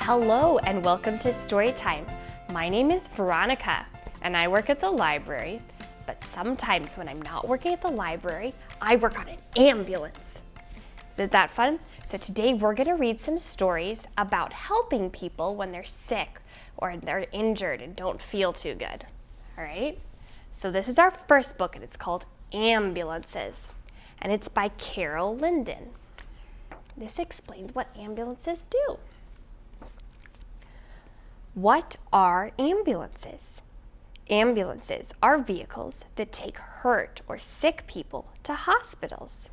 Hello and welcome to Storytime. My name is Veronica and I work at the library, but sometimes when I'm not working at the library, I work on an ambulance. Isn't that fun? So today we're going to read some stories about helping people when they're sick or they're injured and don't feel too good. All right? So this is our first book and it's called Ambulances, and it's by Carol Linden. This explains what ambulances do. What are ambulances? Ambulances are vehicles that take hurt or sick people to hospitals.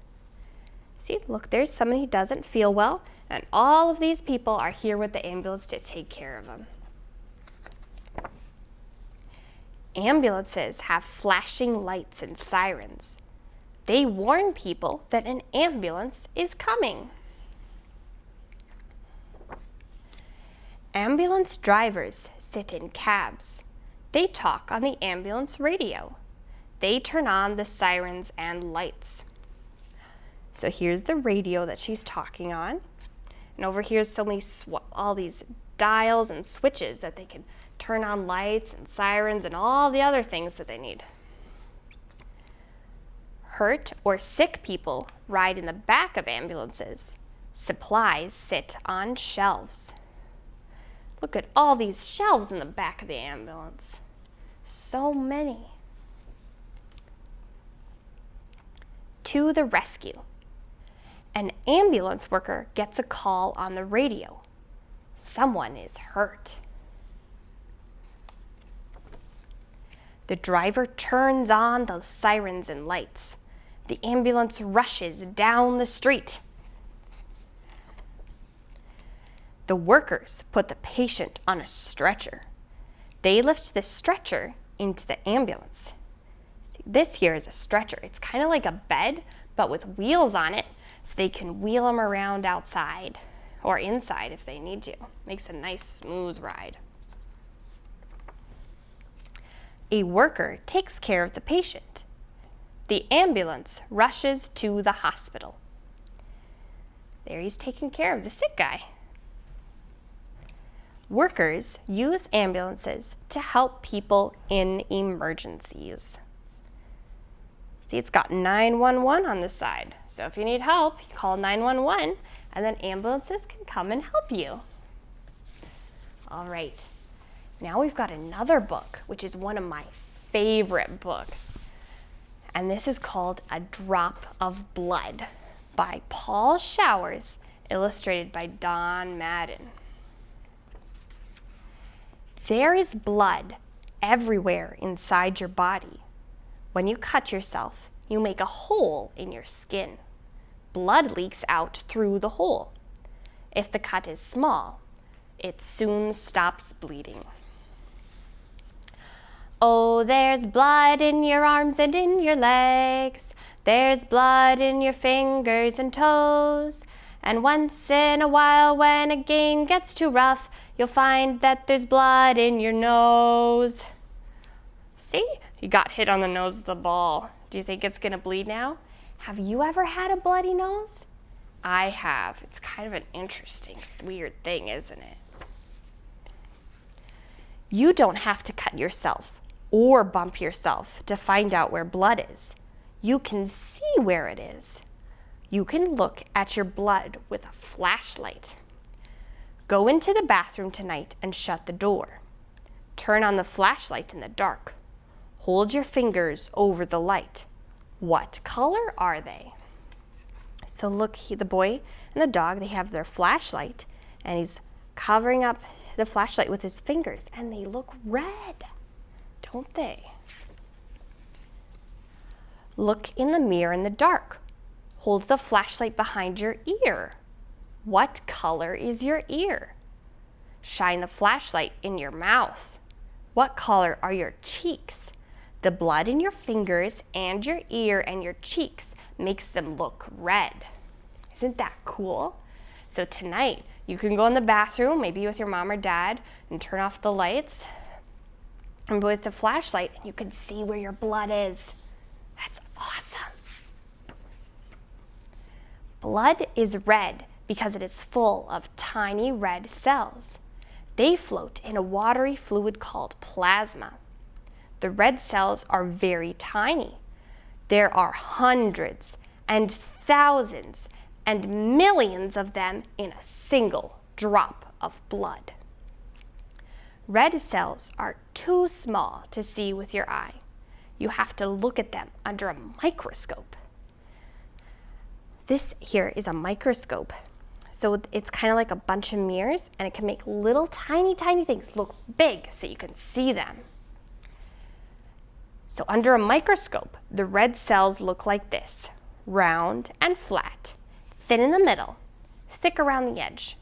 See, look, there's somebody who doesn't feel well, and all of these people are here with the ambulance to take care of them. Ambulances have flashing lights and sirens. They warn people that an ambulance is coming. Ambulance drivers sit in cabs. They talk on the ambulance radio. They turn on the sirens and lights. So here's the radio that she's talking on. And over here is so many all these dials and switches that they can turn on lights and sirens and all the other things that they need. Hurt or sick people ride in the back of ambulances. Supplies sit on shelves. Look at all these shelves in the back of the ambulance. So many. To the rescue. An ambulance worker gets a call on the radio. Someone is hurt. The driver turns on the sirens and lights. The ambulance rushes down the street. The workers put the patient on a stretcher. They lift the stretcher into the ambulance. See, this here is a stretcher. It's kind of like a bed, but with wheels on it, so they can wheel them around outside or inside if they need to. Makes a nice smooth ride. A worker takes care of the patient. The ambulance rushes to the hospital. There he's taking care of the sick guy. Workers use ambulances to help people in emergencies. See, it's got 911 on the side. So if you need help, you call 911 and then ambulances can come and help you. All right, now we've got another book, which is one of my favorite books. And this is called A Drop of Blood by Paul Showers, illustrated by Don Madden. There is blood everywhere inside your body. When you cut yourself, you make a hole in your skin. Blood leaks out through the hole. If the cut is small, it soon stops bleeding. Oh, there's blood in your arms and in your legs. There's blood in your fingers and toes. And once in a while, when a game gets too rough, you'll find that there's blood in your nose. See? You got hit on the nose with a ball. Do you think it's going to bleed now? Have you ever had a bloody nose? I have. It's kind of an interesting, weird thing, isn't it? You don't have to cut yourself or bump yourself to find out where blood is. You can see where it is. You can look at your blood with a flashlight. Go into the bathroom tonight and shut the door. Turn on the flashlight in the dark. Hold your fingers over the light. What color are they? So look, the boy and the dog, they have their flashlight, and he's covering up the flashlight with his fingers, and they look red, don't they? Look in the mirror in the dark. Hold the flashlight behind your ear. What color is your ear? Shine the flashlight in your mouth. What color are your cheeks? The blood in your fingers and your ear and your cheeks makes them look red. Isn't that cool? So tonight, you can go in the bathroom, maybe with your mom or dad, and turn off the lights. And with the flashlight, you can see where your blood is. That's awesome. Blood is red because it is full of tiny red cells. They float in a watery fluid called plasma. The red cells are very tiny. There are hundreds and thousands and millions of them in a single drop of blood. Red cells are too small to see with your eye. You have to look at them under a microscope. This here is a microscope. So it's kind of like a bunch of mirrors, and it can make little tiny things look big so you can see them. So under a microscope, the red cells look like this: round and flat, thin in the middle, thick around the edge.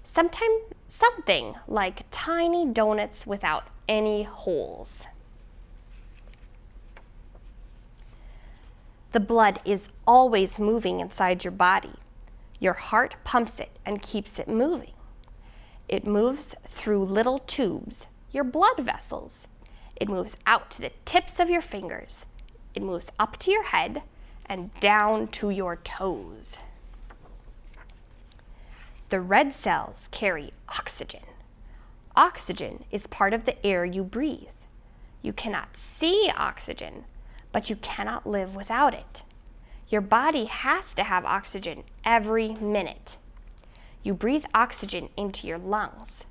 Sometimes something like tiny donuts without any holes. The blood is always moving inside your body. Your heart pumps it and keeps it moving. It moves through little tubes, your blood vessels. It moves out to the tips of your fingers. It moves up to your head and down to your toes. The red cells carry oxygen. Oxygen is part of the air you breathe. You cannot see oxygen, but you cannot live without it. Your body has to have oxygen every minute. You breathe oxygen into your lungs.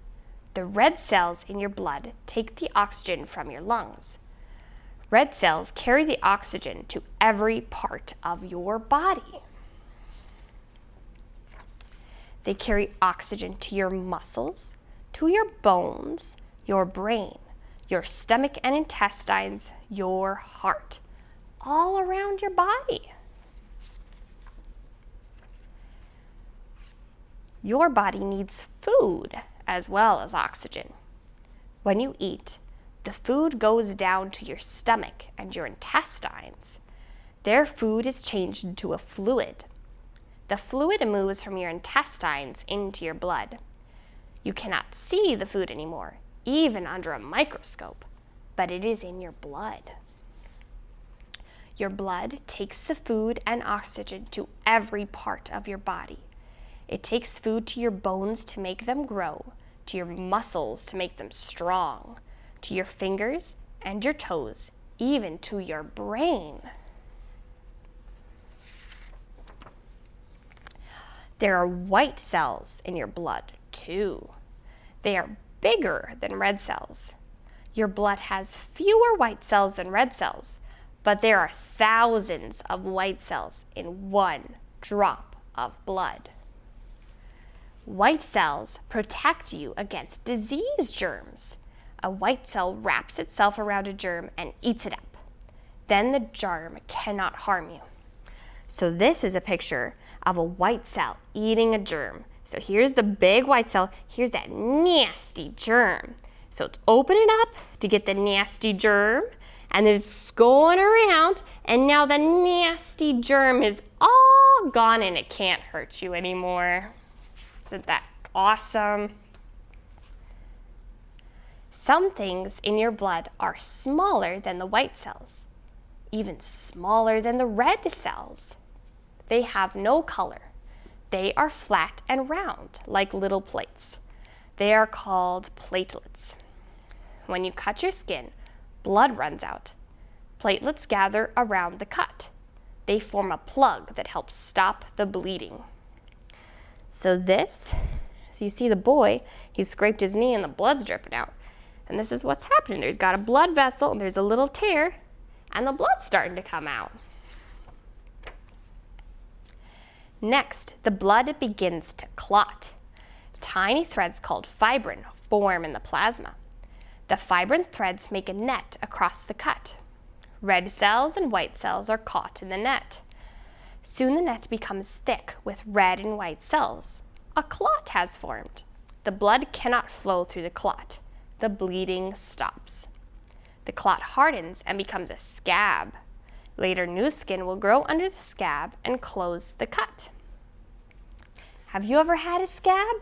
The red cells in your blood take the oxygen from your lungs. Red cells carry the oxygen to every part of your body. They carry oxygen to your muscles, to your bones, your brain, your stomach and intestines, your heart, all around your body. Your body needs food as well as oxygen. When you eat, the food goes down to your stomach and your intestines. Their food is changed into a fluid. The fluid moves from your intestines into your blood. You cannot see the food anymore, even under a microscope, but it is in your blood. Your blood takes the food and oxygen to every part of your body. It takes food to your bones to make them grow, to your muscles to make them strong, to your fingers and your toes, even to your brain. There are white cells in your blood, too. They are bigger than red cells. Your blood has fewer white cells than red cells, but there are thousands of white cells in one drop of blood. White cells protect you against disease germs. A white cell wraps itself around a germ and eats it up. Then the germ cannot harm you. So this is a picture of a white cell eating a germ. So here's the big white cell. Here's that nasty germ. So it's opening up to get the nasty germ, and then it's going around, and now the nasty germ is all gone and it can't hurt you anymore. Isn't that awesome? Some things in your blood are smaller than the white cells, even smaller than the red cells. They have no color. They are flat and round, like little plates. They are called platelets. When you cut your skin, blood runs out. Platelets gather around the cut. They form a plug that helps stop the bleeding. So you see the boy, he scraped his knee and the blood's dripping out. And this is what's happening. There's got a blood vessel and there's a little tear and the blood's starting to come out. Next, the blood begins to clot. Tiny threads called fibrin form in the plasma. The fibrin threads make a net across the cut. Red cells and white cells are caught in the net. Soon the net becomes thick with red and white cells. A clot has formed. The blood cannot flow through the clot. The bleeding stops. The clot hardens and becomes a scab. Later, new skin will grow under the scab and close the cut. Have you ever had a scab?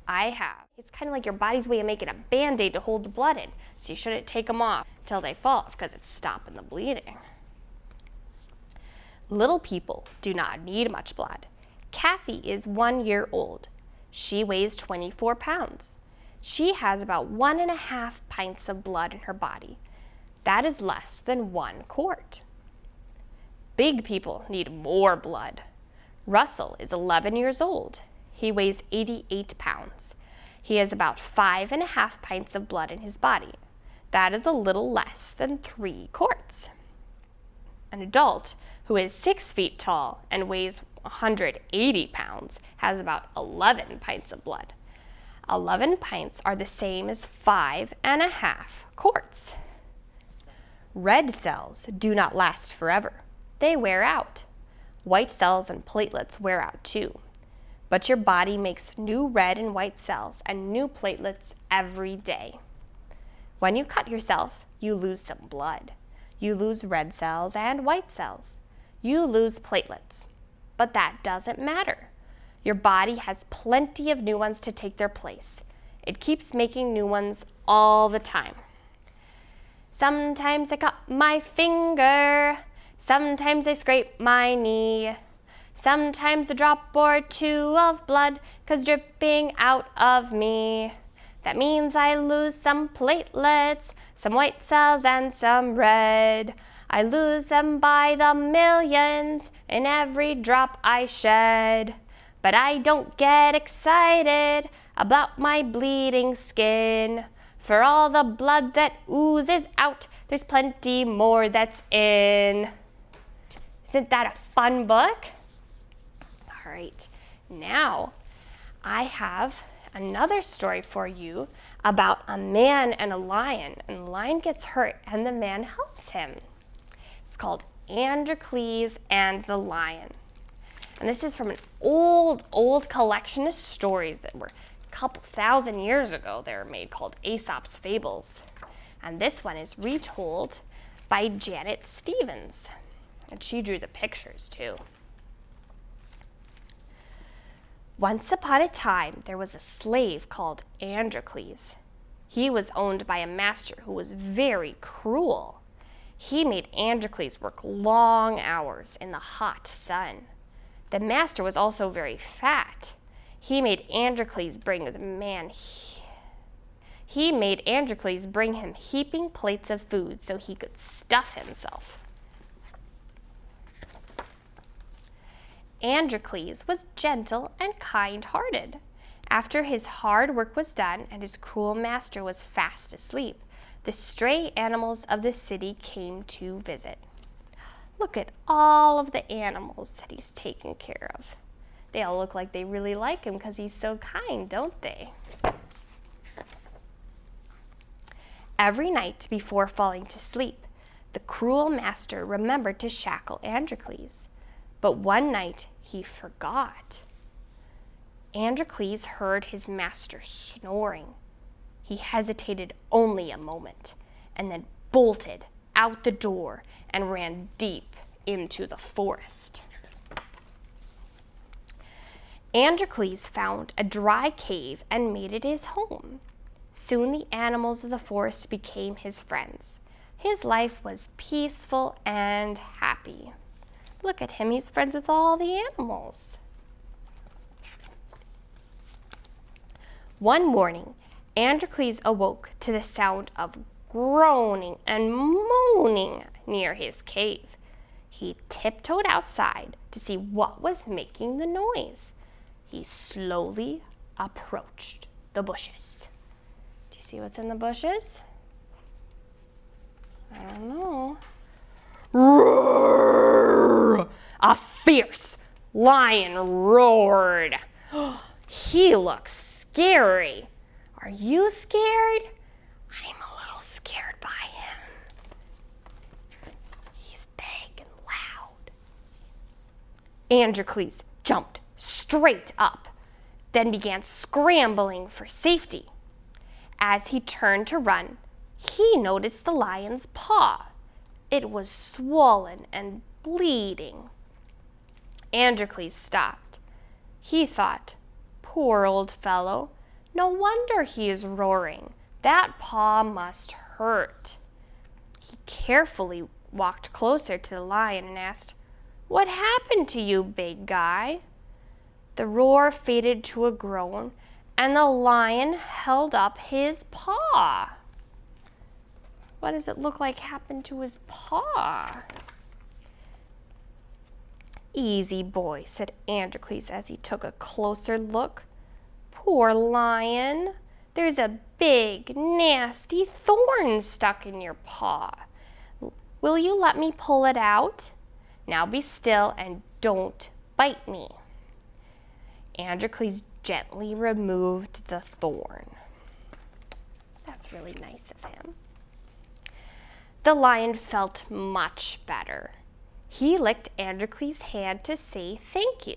I have. It's kind of like your body's way of making a Band-Aid to hold the blood in, so you shouldn't take them off until they fall off because it's stopping the bleeding. Little people do not need much blood. Kathy is 1 year old. She weighs 24 pounds. She has about 1.5 pints of blood in her body. That is less than 1 quart. Big people need more blood. Russell is 11 years old. He weighs 88 pounds. He has about 5.5 pints of blood in his body. That is a little less than 3 quarts. An adult who is 6 feet tall and weighs 180 pounds has about 11 pints of blood. 11 pints are the same as 5.5 quarts. Red cells do not last forever. They wear out. White cells and platelets wear out too. But your body makes new red and white cells and new platelets every day. When you cut yourself, you lose some blood. You lose red cells and white cells. You lose platelets. But that doesn't matter. Your body has plenty of new ones to take their place. It keeps making new ones all the time. Sometimes I cut my finger. Sometimes I scrape my knee. Sometimes a drop or two of blood goes dripping out of me. That means I lose some platelets, some white cells and some red. I lose them by the millions in every drop I shed. But I don't get excited about my bleeding skin. For all the blood that oozes out, there's plenty more that's in. Isn't that a fun book? All right, now I have another story for you about a man and a lion. And the lion gets hurt and the man helps him. It's called Androcles and the Lion. And this is from an old collection of stories that were a couple thousand years ago. They were made, called Aesop's Fables. And this one is retold by Janet Stevens. And she drew the pictures too. Once upon a time, there was a slave called Androcles. He was owned by a master who was very cruel. He made Androcles work long hours in the hot sun. The master was also very fat. He made Androcles bring him heaping plates of food so he could stuff himself. Androcles was gentle and kind-hearted. After his hard work was done and his cruel master was fast asleep, the stray animals of the city came to visit. Look at all of the animals that he's taken care of. They all look like they really like him because he's so kind, don't they? Every night before falling to sleep, the cruel master remembered to shackle Androcles. But one night he forgot. Androcles heard his master snoring. He hesitated only a moment and then bolted out the door and ran deep into the forest. Androcles found a dry cave and made it his home. Soon the animals of the forest became his friends. His life was peaceful and happy. Look at him, he's friends with all the animals. One morning, Androcles awoke to the sound of groaning and moaning near his cave. He tiptoed outside to see what was making the noise. He slowly approached the bushes. Do you see what's in the bushes? I don't know. Roar! A fierce lion roared. He looks scary. Are you scared? I'm a little scared by him. He's big and loud. Androcles jumped straight up, then began scrambling for safety. As he turned to run, he noticed the lion's paw. It was swollen and bleeding. Androcles stopped. He thought, poor old fellow, no wonder he is roaring. That paw must hurt. He carefully walked closer to the lion and asked, "What happened to you, big guy?" The roar faded to a groan, and the lion held up his paw. What does it look like happened to his paw? Easy boy, said Androcles as he took a closer look. Poor lion, there's a big, nasty thorn stuck in your paw. Will you let me pull it out? Now be still and don't bite me. Androcles gently removed the thorn. That's really nice of him. The lion felt much better. He licked Androcles' hand to say thank you.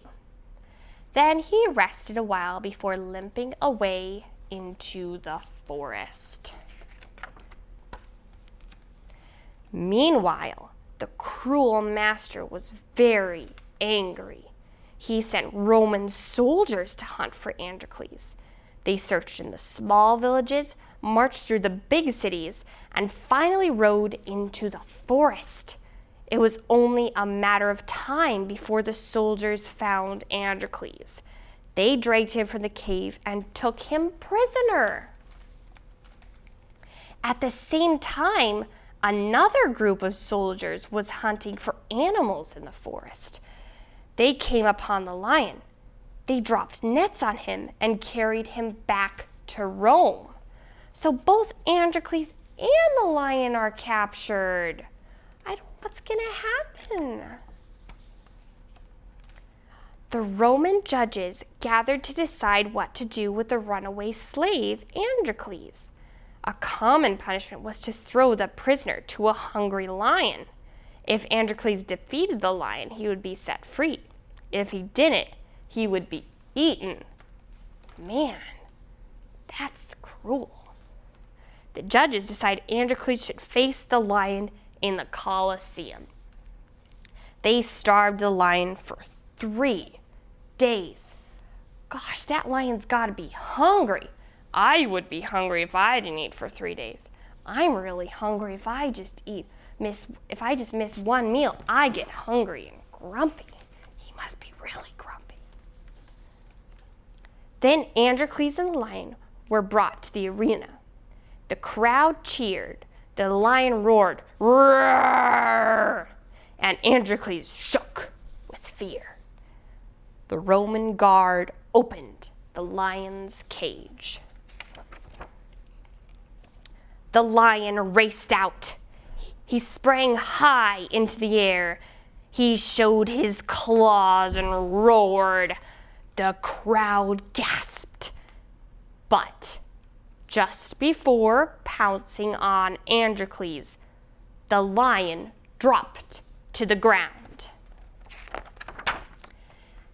Then he rested a while before limping away into the forest. Meanwhile, the cruel master was very angry. He sent Roman soldiers to hunt for Androcles. They searched in the small villages, marched through the big cities, and finally rode into the forest. It was only a matter of time before the soldiers found Androcles. They dragged him from the cave and took him prisoner. At the same time, another group of soldiers was hunting for animals in the forest. They came upon the lion. They dropped nets on him and carried him back to Rome. So both Androcles and the lion are captured. What's going to happen? The Roman judges gathered to decide what to do with the runaway slave, Androcles. A common punishment was to throw the prisoner to a hungry lion. If Androcles defeated the lion, he would be set free. If he didn't, he would be eaten. Man, that's cruel. The judges decided Androcles should face the lion in the Colosseum. They starved the lion for 3 days. Gosh, that lion's got to be hungry. I would be hungry if I didn't eat for 3 days. I'm really hungry if I just miss one meal. I get hungry and grumpy. He must be really grumpy. Then Androcles and the lion were brought to the arena. The crowd cheered. The lion roared, "Roar!" and Androcles shook with fear. The Roman guard opened the lion's cage. The lion raced out. He sprang high into the air. He showed his claws and roared. The crowd gasped. But just before pouncing on Androcles, the lion dropped to the ground.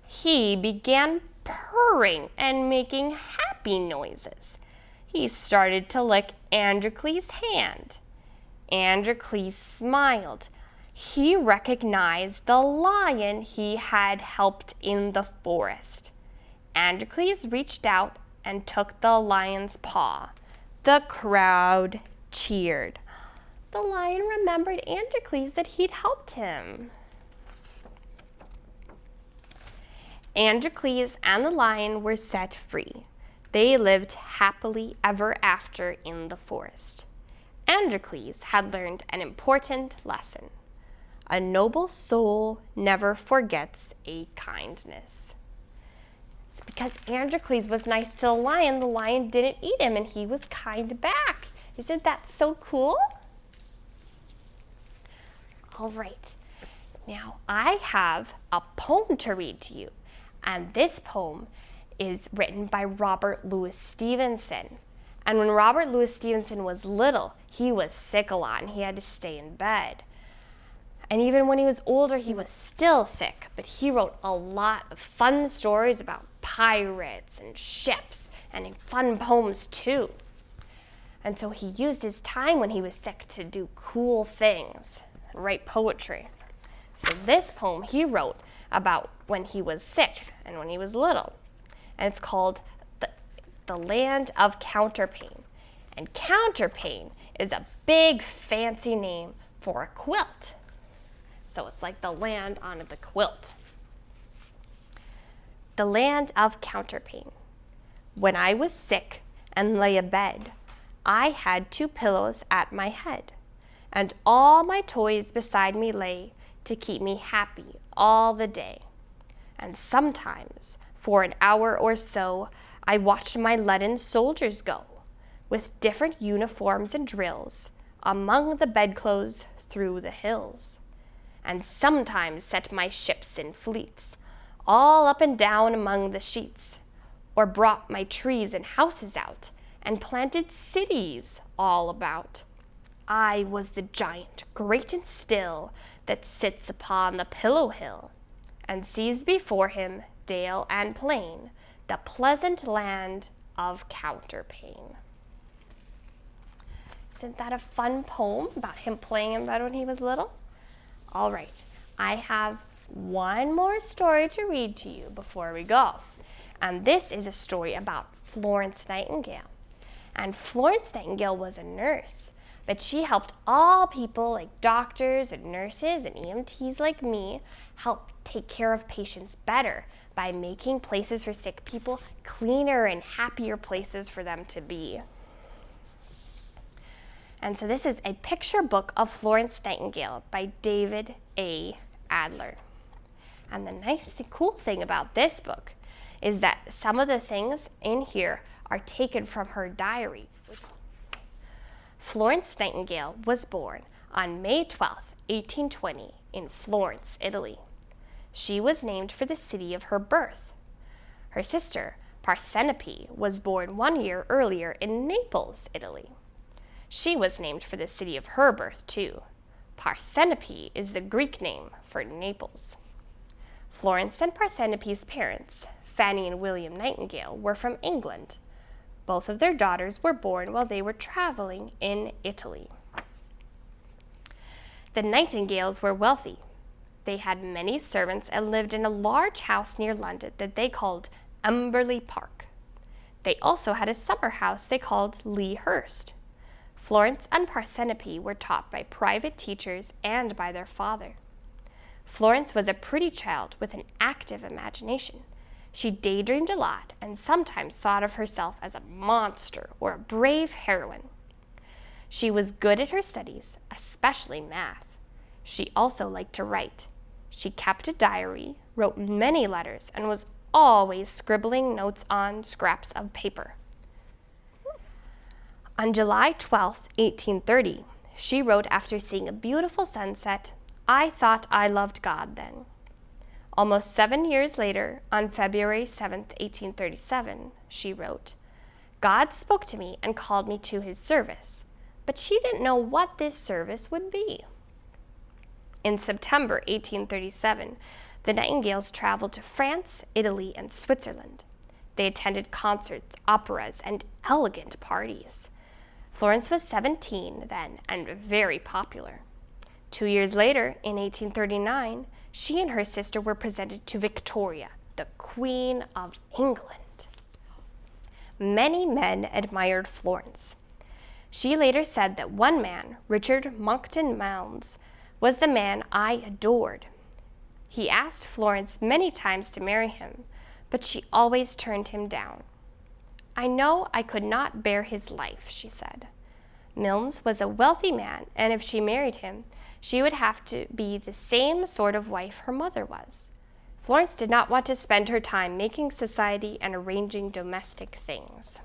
He began purring and making happy noises. He started to lick Androcles' hand. Androcles smiled. He recognized the lion he had helped in the forest. Androcles reached out and took the lion's paw. The crowd cheered. The lion remembered Androcles, that he'd helped him. Androcles and the lion were set free. They lived happily ever after in the forest. Androcles had learned an important lesson. A noble soul never forgets a kindness. It's because Androcles was nice to the lion didn't eat him, and he was kind back. Isn't that so cool? All right, now I have a poem to read to you, and this poem is written by Robert Louis Stevenson. And when Robert Louis Stevenson was little, he was sick a lot and he had to stay in bed. And even when he was older, he was still sick, but he wrote a lot of fun stories about pirates and ships and fun poems too. And so he used his time when he was sick to do cool things and write poetry. So this poem he wrote about when he was sick and when he was little. And it's called The Land of Counterpane. And counterpane is a big fancy name for a quilt. So it's like the land on the quilt. the land of counterpane. When I was sick and lay abed, I had 2 pillows at my head, and all my toys beside me lay to keep me happy all the day. And sometimes, for an hour or so, I watched my leaden soldiers go, with different uniforms and drills, among the bedclothes through the hills, and sometimes set my ships in fleets, all up and down among the sheets, or brought my trees and houses out, and planted cities all about. I was the giant, great and still, that sits upon the pillow hill, and sees before him dale and plain, the pleasant land of counterpane. Isn't that a fun poem about him playing in bed when he was little? All right, I have one more story to read to you before we go. And this is a story about Florence Nightingale. And Florence Nightingale was a nurse, but she helped all people like doctors and nurses and EMTs like me help take care of patients better by making places for sick people cleaner and happier places for them to be. And so this is a picture book of Florence Nightingale by David A. Adler. And the cool thing about this book is that some of the things in here are taken from her diary. Florence Nightingale was born on May 12, 1820, in Florence, Italy. She was named for the city of her birth. Her sister, Parthenope, was born 1 year earlier in Naples, Italy. She was named for the city of her birth, too. Parthenope is the Greek name for Naples. Florence and Parthenope's parents, Fanny and William Nightingale, were from England. Both of their daughters were born while they were traveling in Italy. The Nightingales were wealthy. They had many servants and lived in a large house near London that they called Emberley Park. They also had a summer house they called Lea Hurst. Florence and Parthenope were taught by private teachers and by their father. Florence was a pretty child with an active imagination. She daydreamed a lot and sometimes thought of herself as a monster or a brave heroine. She was good at her studies, especially math. She also liked to write. She kept a diary, wrote many letters, and was always scribbling notes on scraps of paper. On July 12, 1830, she wrote after seeing a beautiful sunset, "I thought I loved God then." Almost 7 years later, on February 7, 1837, she wrote, "God spoke to me and called me to his service, but she didn't know what this service would be." In September 1837, the Nightingales traveled to France, Italy, and Switzerland. They attended concerts, operas, and elegant parties. Florence was 17 then and very popular. 2 years later, in 1839, she and her sister were presented to Victoria, the Queen of England. Many men admired Florence. She later said that one man, Richard Monckton Milnes, was the man I adored. He asked Florence many times to marry him, but she always turned him down. "I know I could not bear his life," she said. Milnes was a wealthy man, and if she married him, she would have to be the same sort of wife her mother was. Florence did not want to spend her time making society and arranging domestic things.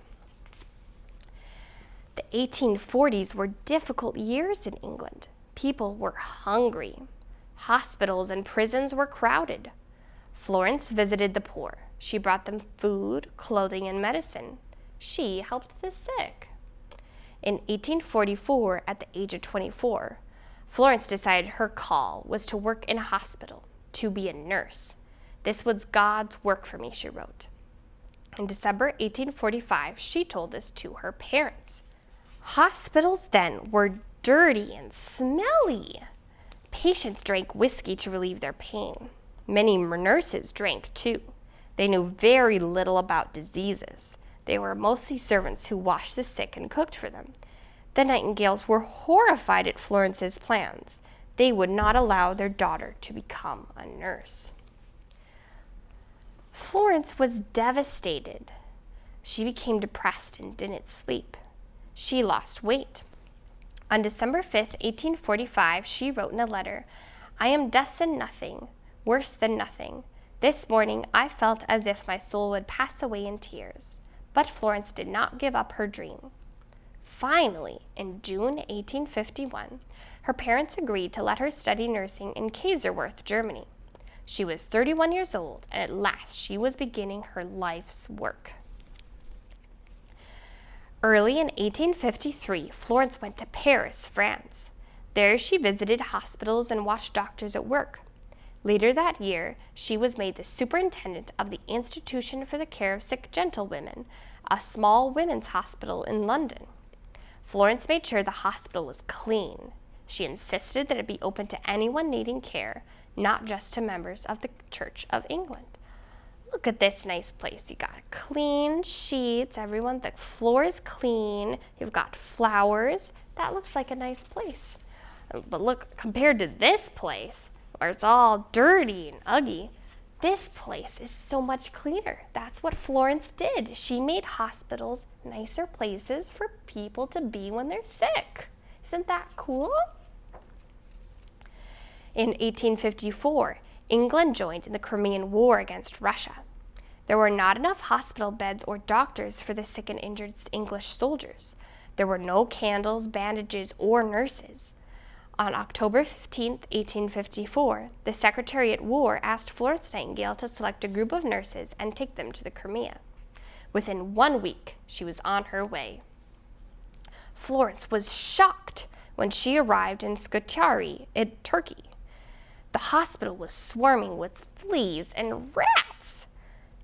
The 1840s were difficult years in England. People were hungry. Hospitals and prisons were crowded. Florence visited the poor. She brought them food, clothing, and medicine. She helped the sick. In 1844, at the age of 24, Florence decided her call was to work in a hospital, to be a nurse. "This was God's work for me," she wrote. In December 1845, she told this to her parents. Hospitals then were dirty and smelly. Patients drank whiskey to relieve their pain. Many nurses drank too. They knew very little about diseases. They were mostly servants who washed the sick and cooked for them. The Nightingales were horrified at Florence's plans. They would not allow their daughter to become a nurse. Florence was devastated. She became depressed and didn't sleep. She lost weight. On December 5th, 1845, she wrote in a letter, "I am less than nothing, worse than nothing. This morning I felt as if my soul would pass away in tears." But Florence did not give up her dream. Finally, in June 1851, her parents agreed to let her study nursing in Kaiserwerth, Germany. She was 31 years old, and at last she was beginning her life's work. Early in 1853, Florence went to Paris, France. There she visited hospitals and watched doctors at work. Later that year, she was made the superintendent of the Institution for the Care of Sick Gentlewomen, a small women's hospital in London. Florence made sure the hospital was clean. She insisted that it be open to anyone needing care, not just to members of the Church of England. Look at this nice place. You got clean sheets, the floor is clean, you've got flowers. That looks like a nice place. But look, compared to this place, where it's all dirty and ugly, this place is so much cleaner. That's what Florence did. She made hospitals nicer places for people to be when they're sick. Isn't that cool? In 1854, England joined in the Crimean War against Russia. There were not enough hospital beds or doctors for the sick and injured English soldiers. There were no candles, bandages, or nurses. On October 15, 1854, the Secretary at War asked Florence Nightingale to select a group of nurses and take them to the Crimea. Within 1 week, she was on her way. Florence was shocked when she arrived in Scutari, in Turkey. The hospital was swarming with fleas and rats.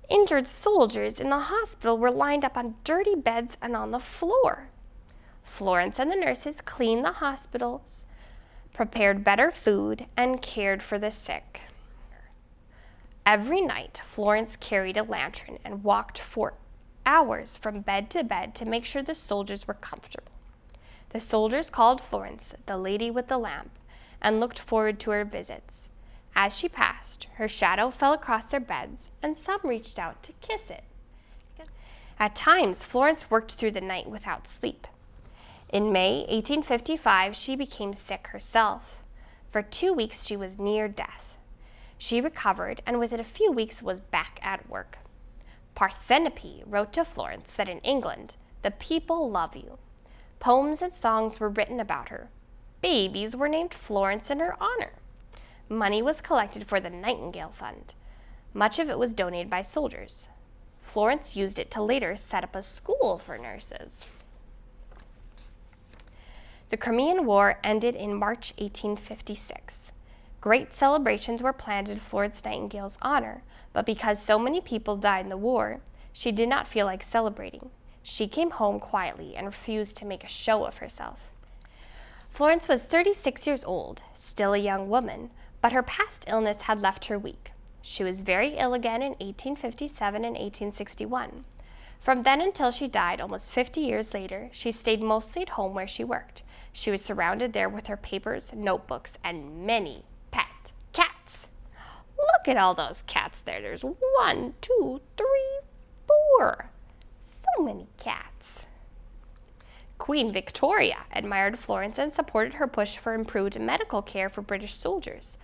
Injured soldiers in the hospital were lined up on dirty beds and on the floor. Florence and the nurses cleaned the hospitals, prepared better food, and cared for the sick. Every night, Florence carried a lantern and walked for hours from bed to make sure the soldiers were comfortable. The soldiers called Florence the Lady with the Lamp and looked forward to her visits. As she passed, her shadow fell across their beds, and some reached out to kiss it. At times, Florence worked through the night without sleep. In May 1855, she became sick herself. For 2 weeks, she was near death. She recovered, and within a few weeks was back at work. Parthenope wrote to Florence that in England, the people love you. Poems and songs were written about her. Babies were named Florence in her honor. Money was collected for the Nightingale Fund. Much of it was donated by soldiers. Florence used it to later set up a school for nurses. The Crimean War ended in March 1856. Great celebrations were planned in Florence Nightingale's honor, but because so many people died in the war, she did not feel like celebrating. She came home quietly and refused to make a show of herself. Florence was 36 years old, still a young woman, but her past illness had left her weak. She was very ill again in 1857 and 1861. From then until she died almost 50 years later, she stayed mostly at home where she worked. She was surrounded there with her papers, notebooks, and many pet cats. Look at all those cats there. There's 1, 2, 3, 4. So many cats. Queen Victoria admired Florence and supported her push for improved medical care for British soldiers.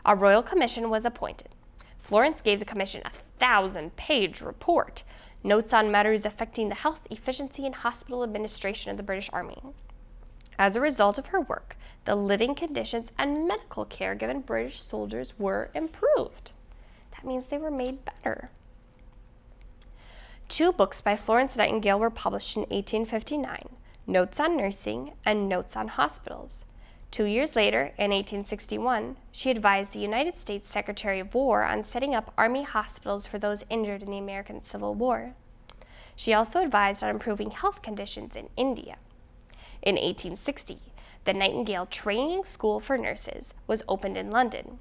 A royal commission was appointed. Florence gave the commission a 1,000-page report, notes on matters affecting the health, efficiency, and hospital administration of the British Army. As a result of her work, the living conditions and medical care given British soldiers were improved. That means they were made better. 2 books by Florence Nightingale were published in 1859, Notes on Nursing and Notes on Hospitals. 2 years later, in 1861, she advised the United States Secretary of War on setting up Army hospitals for those injured in the American Civil War. She also advised on improving health conditions in India. In 1860, the Nightingale Training School for Nurses was opened in London.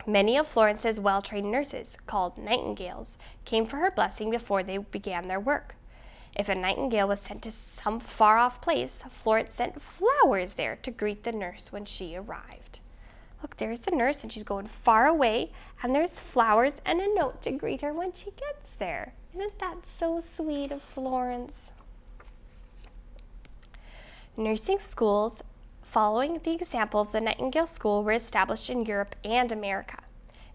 Many of Florence's well-trained nurses, called Nightingales, came for her blessing before they began their work. If a Nightingale was sent to some far-off place, Florence sent flowers there to greet the nurse when she arrived. Look, there's the nurse, and she's going far away, and there's flowers and a note to greet her when she gets there. Isn't that so sweet of Florence? Nursing schools, following the example of the Nightingale School, were established in Europe and America.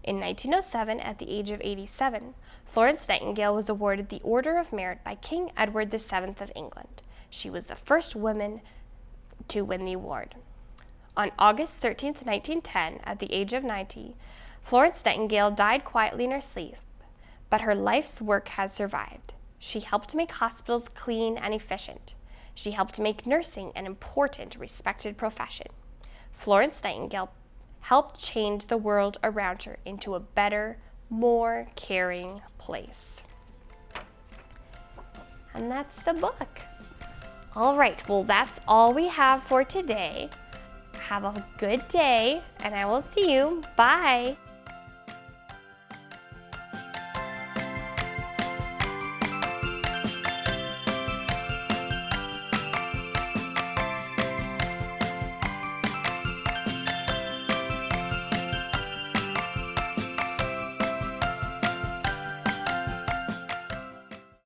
In 1907, at the age of 87, Florence Nightingale was awarded the Order of Merit by King Edward VII of England. She was the first woman to win the award. On August 13, 1910, at the age of 90, Florence Nightingale died quietly in her sleep, but her life's work has survived. She helped make hospitals clean and efficient. She helped make nursing an important, respected profession. Florence Nightingale helped change the world around her into a better, more caring place. And that's the book. All right, well, that's all we have for today. Have a good day, and I will see you. Bye.